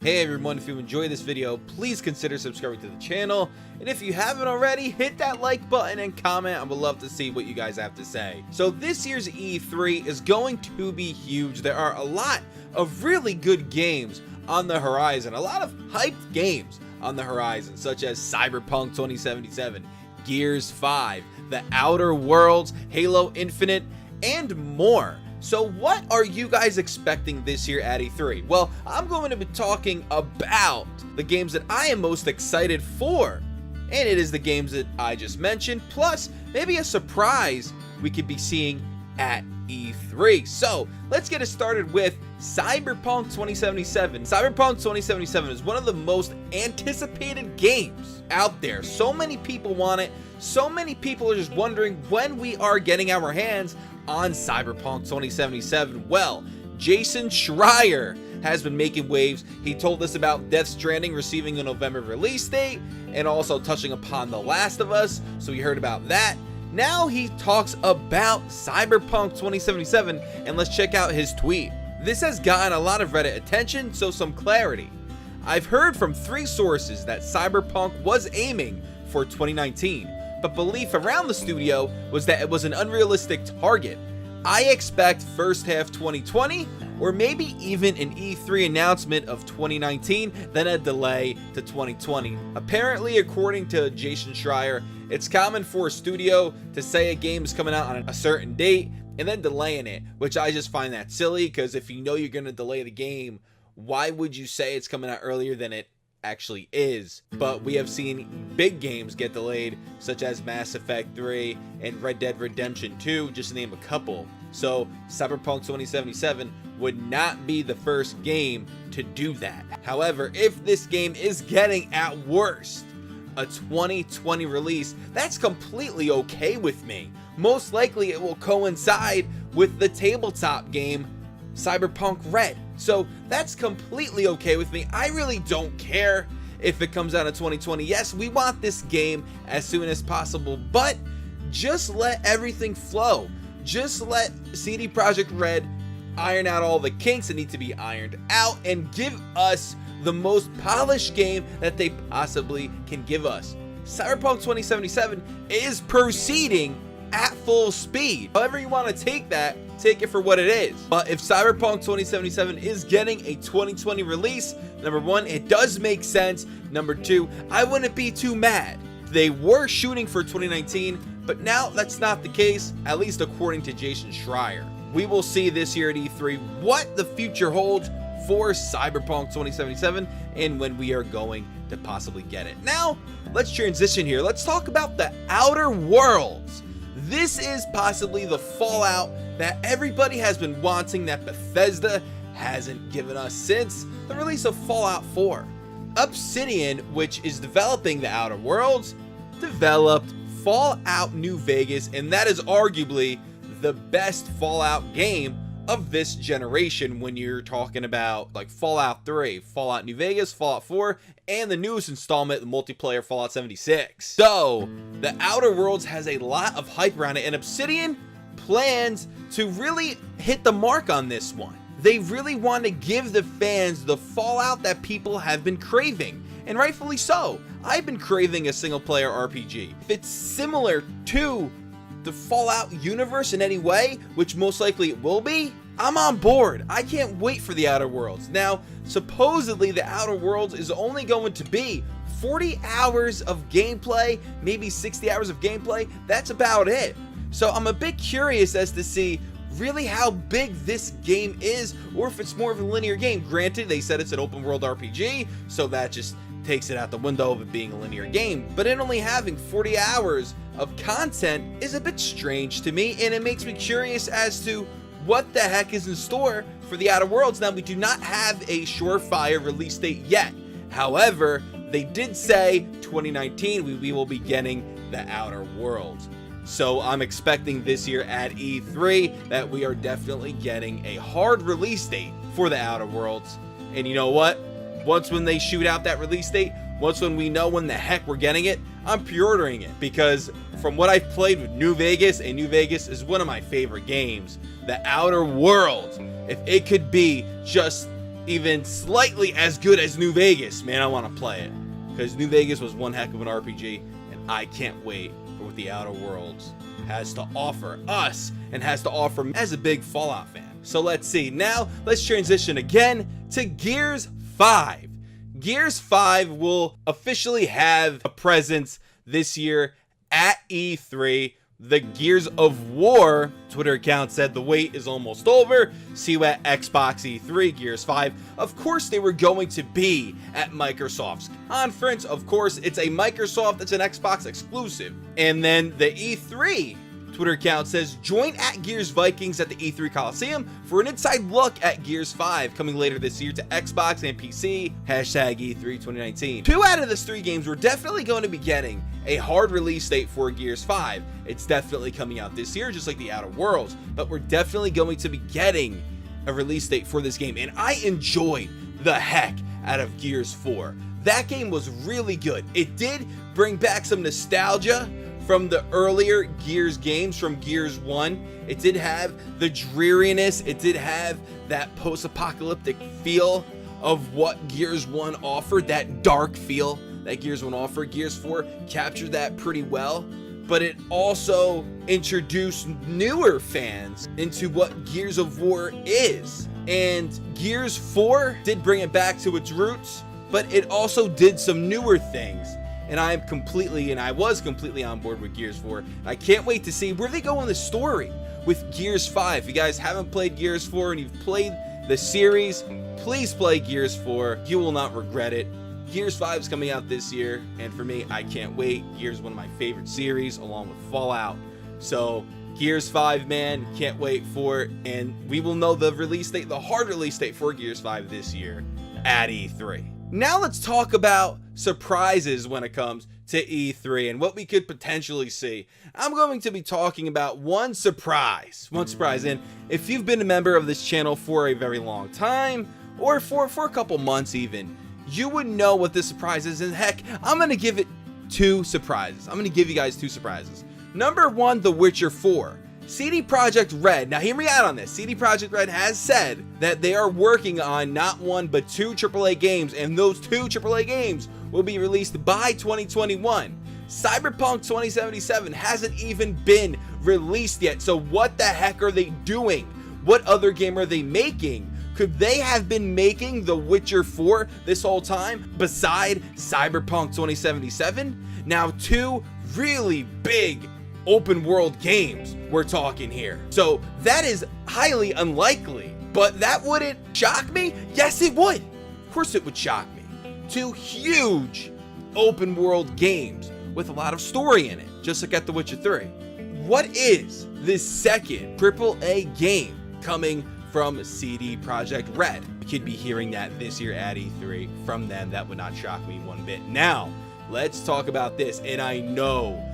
Hey everyone, if you enjoyed this video, please consider subscribing to the channel, and if you haven't already, hit that like button and comment. I would love to see what you guys have to say. So this year's E3 is going to be huge. There are a lot of really good games on the horizon, a lot of hyped games on the horizon, such as Cyberpunk 2077, Gears 5, The Outer Worlds, Halo Infinite, and more. So what are you guys expecting this year at E3? Well, I'm going to be talking about the games that I am most excited for. And it is the games that I just mentioned, plus maybe a surprise we could be seeing at E3. So let's get it started with Cyberpunk 2077. Cyberpunk 2077 is one of the most anticipated games out there. So many people want it. So many people are just wondering when we are getting our hands on Cyberpunk 2077. Well, Jason Schreier has been making waves. He told us about Death Stranding receiving a November release date and also touching upon The Last of Us, so we heard about that. Now he talks about Cyberpunk 2077, and let's check out his tweet. This has gotten a lot of Reddit attention, so some clarity. I've heard from 3 sources that Cyberpunk was aiming for 2019, but belief around the studio was that it was an unrealistic target. I expect first half 2020, or maybe even an E3 announcement of 2019, then a delay to 2020. Apparently, according to Jason Schreier, it's common for a studio to say a game is coming out on a certain date and then delaying it, which I just find that silly, because if you know you're going to delay the game, why would you say it's coming out earlier than it actually is? But we have seen big games get delayed, such as Mass Effect 3 and Red Dead Redemption 2, just to name a couple. So Cyberpunk 2077 would not be the first game to do that. However, if this game is getting at worst a 2020 release, that's completely okay with me. Most likely it will coincide with the tabletop game Cyberpunk Red. So that's completely okay with me. I really don't care if it comes out in 2020. Yes, we want this game as soon as possible, but just let everything flow. Just let CD Projekt Red iron out all the kinks that need to be ironed out and give us the most polished game that they possibly can give us. Cyberpunk 2077 is proceeding at full speed. However you want to take that, take it for what it is. But if Cyberpunk 2077 is getting a 2020 release, number 1, it does make sense. Number 2, I wouldn't be too mad. They were shooting for 2019, but now that's not the case, at least according to Jason Schreier. We will see this year at E3 what the future holds for Cyberpunk 2077 and when we are going to possibly get it. Now, let's transition here. Let's talk about The Outer Worlds. This is possibly the Fallout that everybody has been wanting, that Bethesda hasn't given us since the release of Fallout 4. Obsidian, which is developing The Outer Worlds, developed Fallout New Vegas, and that is arguably the best Fallout game of this generation when you're talking about like Fallout 3, Fallout New Vegas, Fallout 4, and the newest installment, the multiplayer Fallout 76. So, The Outer Worlds has a lot of hype around it, and Obsidian plans to really hit the mark on this one. They really want to give the fans the Fallout that people have been craving, and rightfully so. I've been craving a single-player RPG. If it's similar to the Fallout universe in any way, which most likely it will be, I'm on board. I can't wait for The Outer Worlds. Now, supposedly The Outer Worlds is only going to be 40 hours of gameplay, maybe 60 hours of gameplay. That's about it. So I'm a bit curious as to see really how big this game is, or if it's more of a linear game. Granted, they said it's an open world RPG, so that just takes it out the window of it being a linear game, but it only having 40 hours of content is a bit strange to me, and it makes me curious as to what the heck is in store for The Outer Worlds. Now, we do not have a surefire release date yet. However, they did say 2019 we will be getting The Outer Worlds. So I'm expecting this year at E3 that we are definitely getting a hard release date for The Outer Worlds. And you know what? Once when they shoot out that release date, once when we know when the heck we're getting it, I'm pre-ordering it, because from what I've played with New Vegas, and New Vegas is one of my favorite games, The Outer Worlds, if it could be just even slightly as good as New Vegas, man, I want to play it. Because New Vegas was one heck of an RPG, and I can't wait for what the Outer Worlds has to offer us and has to offer me as a big Fallout fan. So let's see. Now, let's transition again to Gears 5. Gears 5 will officially have a presence this year at E3. The Gears of War Twitter account said the wait is almost over. See you at Xbox E3, Gears 5. Of course, they were going to be at Microsoft's conference. Of course, it's a Microsoft, it's an Xbox exclusive. And then the E3 Twitter account says, join at Gears Vikings at the E3 Coliseum for an inside look at Gears 5 coming later this year to Xbox and PC, hashtag E3 2019. 2 out of the 3 games we're definitely going to be getting a hard release date for Gears 5. It's definitely coming out this year, just like the Outer Worlds, but we're definitely going to be getting a release date for this game, and I enjoyed the heck out of Gears 4. That game was really good. It did bring back some nostalgia from the earlier Gears games, from Gears 1. It did have the dreariness, it did have that post-apocalyptic feel of what Gears 1 offered, that dark feel that Gears 1 offered. Gears 4 captured that pretty well, but it also introduced newer fans into what Gears of War is. And Gears 4 did bring it back to its roots, but it also did some newer things. And I was completely on board with Gears 4. I can't wait to see where they go in the story with Gears 5. If you guys haven't played Gears 4 and you've played the series, please play Gears 4. You will not regret it. Gears 5 is coming out this year, and for me, I can't wait. Gears is one of my favorite series, along with Fallout. So, Gears 5, man, can't wait for it. And we will know the release date, the hard release date for Gears 5 this year at E3. Now let's talk about surprises when it comes to E3 and what we could potentially see. I'm going to be talking about one surprise. And if you've been a member of this channel for a very long time, or for a couple months even, you would know what this surprise is. And heck, I'm going to give it 2 surprises. I'm going to give you guys 2 surprises. Number 1, The Witcher 4. CD Projekt Red, now hear me out on this. CD Projekt Red has said that they are working on not 1 but 2 AAA games, and those 2 AAA games will be released by 2021. Cyberpunk 2077 hasn't even been released yet, so what the heck are they doing? What other game are they making? Could they have been making The Witcher 4 this whole time beside Cyberpunk 2077? Now, 2 really big open world games we're talking here. So that is highly unlikely, but that wouldn't shock me? Yes, it would. Of course it would shock me. 2 huge open world games with a lot of story in it, just like at The Witcher 3. What is this second AAA game coming from CD Projekt Red? We could be hearing that this year at E3 from them. That would not shock me one bit. Now, let's talk about this, and I know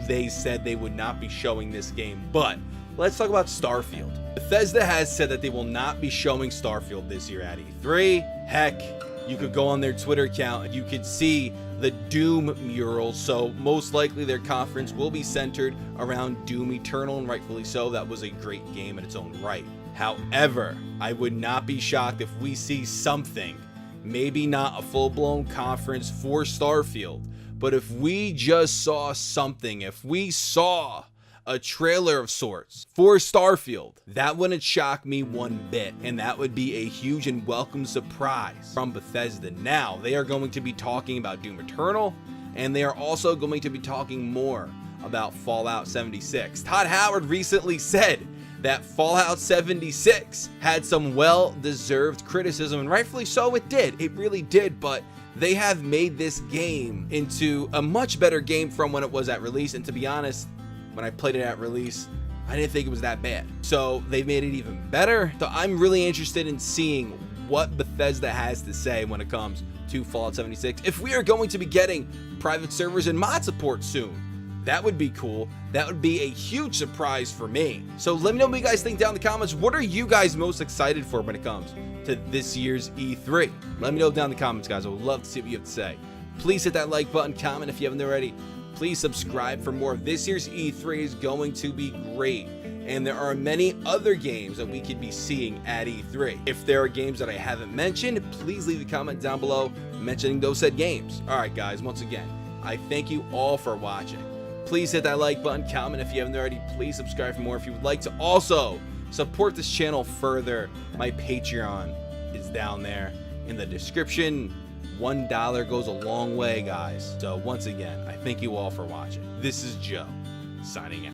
they said they would not be showing this game, but let's talk about Starfield. Bethesda has said that they will not be showing Starfield this year at E3. Heck, you could go on their Twitter account and you could see the Doom mural, so most likely their conference will be centered around Doom Eternal, and rightfully so. That was a great game in its own right. However, I would not be shocked if we see something, maybe not a full-blown conference for Starfield, but if we just saw something, if we saw a trailer of sorts for Starfield, that wouldn't shock me one bit, and that would be a huge and welcome surprise from Bethesda. Now, they are going to be talking about Doom Eternal, and they are also going to be talking more about Fallout 76. Todd Howard recently said that Fallout 76 had some well-deserved criticism, and rightfully so it did. It really did, but they have made this game into a much better game from when it was at release, and to be honest, when I played it at release, I didn't think it was that bad. So they've made it even better. So I'm really interested in seeing what Bethesda has to say when it comes to Fallout 76. If we are going to be getting private servers and mod support soon, that would be cool. That would be a huge surprise for me. So let me know what you guys think down in the comments. What are you guys most excited for when it comes to this year's E3? Let me know down in the comments, guys. I would love to see what you have to say. Please hit that like button, comment if you haven't already. Please subscribe for more. This year's E3 is going to be great. and there are many other games that we could be seeing at E3. If there are games that I haven't mentioned, please leave a comment down below mentioning those said games. Alright guys, once again, I thank you all for watching. Please hit that like button, comment if you haven't already, please subscribe for more if you would like to. Also, support this channel further. My Patreon is down there in the description. $1 goes a long way, guys. So once again, I thank you all for watching. This is Joe, signing out.